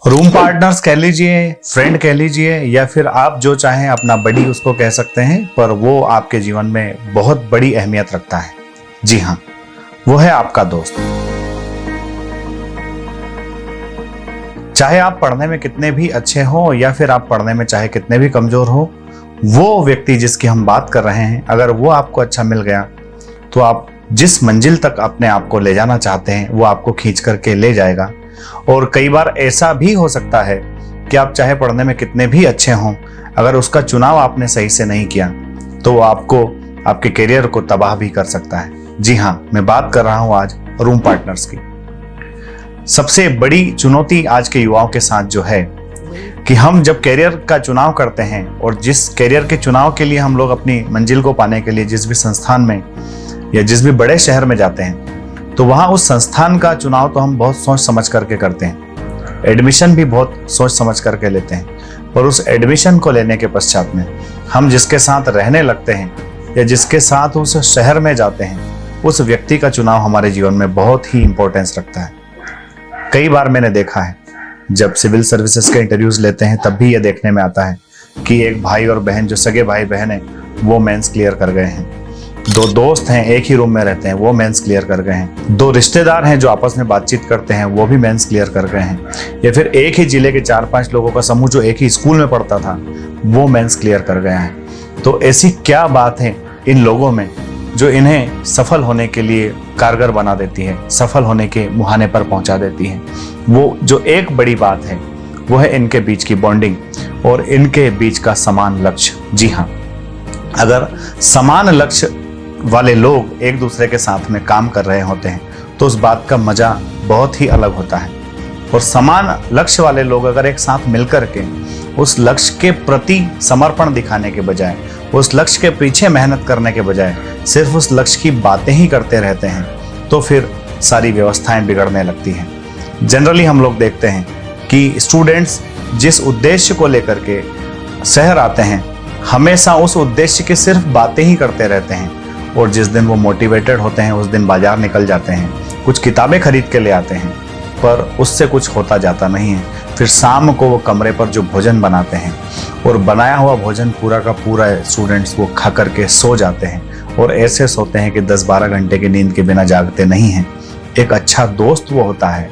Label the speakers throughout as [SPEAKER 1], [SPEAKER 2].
[SPEAKER 1] Room partners कह लीजिए, friend कह लीजिए, या फिर आप जो चाहें अपना बडी उसको कह सकते हैं, पर वो आपके जीवन में बहुत बड़ी अहमियत रखता है। जी हाँ, वो है आपका दोस्त। चाहे आप पढ़ने में कितने भी अच्छे हो या फिर आप पढ़ने में चाहे कितने भी कमजोर हो, वो व्यक्ति जिसकी हम बात कर रहे हैं, अगर वो आपको अच्छा मिल गया तो आप जिस मंजिल तक अपने आप को ले जाना चाहते हैं वो आपको खींच करके ले जाएगा। और कई बार ऐसा भी हो सकता है कि आप चाहे पढ़ने में कितने भी अच्छे हों, अगर उसका चुनाव आपने सही से नहीं किया तो वो आपको आपके करियर को तबाह भी कर सकता है। जी हाँ, मैं बात कर रहा हूं आज रूम पार्टनर्स की। सबसे बड़ी चुनौती आज के युवाओं के साथ जो है कि हम जब करियर का चुनाव करते हैं और जिस करियर के चुनाव के लिए हम लोग अपनी मंजिल को पाने के लिए जिस भी संस्थान में या जिस भी बड़े शहर में जाते हैं, तो वहाँ उस संस्थान का चुनाव तो हम बहुत सोच समझ करके करते हैं, एडमिशन भी बहुत सोच समझ करके लेते हैं, पर उस एडमिशन को लेने के पश्चात में हम जिसके साथ रहने लगते हैं या जिसके साथ उस शहर में जाते हैं, उस व्यक्ति का चुनाव हमारे जीवन में बहुत ही इंपॉर्टेंस रखता है। कई बार मैंने देखा है जब सिविल सर्विसेज के इंटरव्यूज लेते हैं तब भी ये देखने में आता है कि एक भाई और बहन जो सगे भाई बहन है वो मेंस क्लियर कर गए हैं, दो दोस्त हैं एक ही रूम में रहते हैं वो मेंस क्लियर कर गए हैं, दो रिश्तेदार हैं जो आपस में बातचीत करते हैं वो भी मेंस क्लियर कर गए हैं, या फिर एक ही जिले के 4-5 लोगों का समूह जो एक ही स्कूल में पढ़ता था वो मेंस क्लियर कर गया है। तो ऐसी क्या बात है इन लोगों में जो इन्हें सफल होने के लिए कारगर बना देती है, सफल होने के मुहाने पर पहुंचा देती है? वो जो एक बड़ी बात है वो है इनके बीच की बॉन्डिंग और इनके बीच का समान लक्ष्य। जी हाँ, अगर समान लक्ष्य वाले लोग एक दूसरे के साथ में काम कर रहे होते हैं तो उस बात का मजा बहुत ही अलग होता है। और समान लक्ष्य वाले लोग अगर एक साथ मिलकर के उस लक्ष्य के प्रति समर्पण दिखाने के बजाय, उस लक्ष्य के पीछे मेहनत करने के बजाय सिर्फ उस लक्ष्य की बातें ही करते रहते हैं तो फिर सारी व्यवस्थाएं बिगड़ने लगती हैं। जनरली हम लोग देखते हैं कि स्टूडेंट्स जिस उद्देश्य को लेकर के शहर आते हैं हमेशा उस उद्देश्य की सिर्फ बातें ही करते रहते हैं, और जिस दिन वो मोटिवेटेड होते हैं उस दिन बाजार निकल जाते हैं, कुछ किताबें खरीद के ले आते हैं, पर उससे कुछ होता जाता नहीं है। फिर शाम को वो कमरे पर जो भोजन बनाते हैं और बनाया हुआ भोजन पूरा का पूरा स्टूडेंट्स वो खा करके सो जाते हैं, और ऐसे सोते हैं कि 10-12 घंटे की नींद के बिना जागते नहीं हैं। एक अच्छा दोस्त वो होता है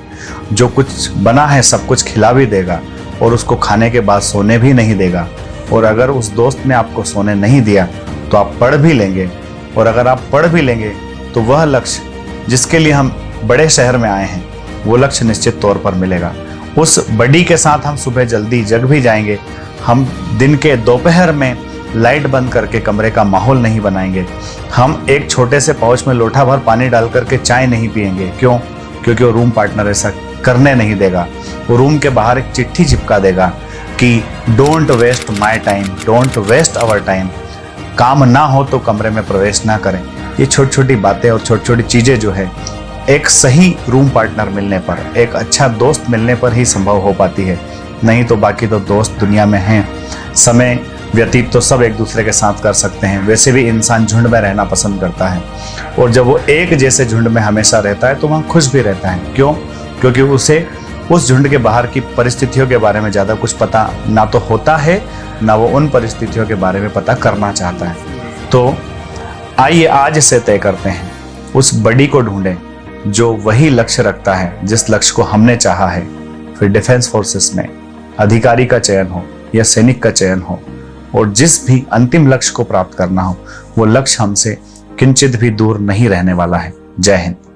[SPEAKER 1] जो कुछ बना है सब कुछ खिला भी देगा और उसको खाने के बाद सोने भी नहीं देगा, और अगर उस दोस्त ने आपको सोने नहीं दिया तो आप पढ़ भी लेंगे, और अगर आप पढ़ भी लेंगे तो वह लक्ष्य जिसके लिए हम बड़े शहर में आए हैं वो लक्ष्य निश्चित तौर पर मिलेगा। उस बडी के साथ हम सुबह जल्दी जग भी जाएंगे, हम दिन के दोपहर में लाइट बंद करके कमरे का माहौल नहीं बनाएंगे, हम एक छोटे से पाउच में लोटा भर पानी डाल करके चाय नहीं पिएंगे। क्यों? क्योंकि वो रूम पार्टनर ऐसा करने नहीं देगा। वो रूम के बाहर एक चिट्ठी चिपका देगा कि don't waste my time, don't waste our time, काम ना हो तो कमरे में प्रवेश ना करें। ये छोटी छोटी बातें और छोटी छोटी चीजें जो है एक सही रूम पार्टनर मिलने पर, एक अच्छा दोस्त मिलने पर ही संभव हो पाती है। नहीं तो बाकी तो दोस्त दुनिया में हैं, समय व्यतीत तो सब एक दूसरे के साथ कर सकते हैं। वैसे भी इंसान झुंड में रहना पसंद करता है, और जब वो एक जैसे झुंड में हमेशा रहता है तो वहाँ खुश भी रहता है। क्यों? क्योंकि उसे उस झुंड के बाहर की परिस्थितियों के बारे में ज़्यादा कुछ पता ना तो होता है, ना वो उन परिस्थितियों के बारे में पता करना चाहता है। तो आइए आज से तय करते हैं, उस बडी को ढूंढें जो वही लक्ष्य रखता है जिस लक्ष्य को हमने चाहा है। फिर डिफेंस फोर्सेस में अधिकारी का चयन हो या सैनिक का चयन हो, और जिस भी अंतिम लक्ष्य को प्राप्त करना हो वो लक्ष्य हमसे किंचित भी दूर नहीं रहने वाला है। जय हिंद।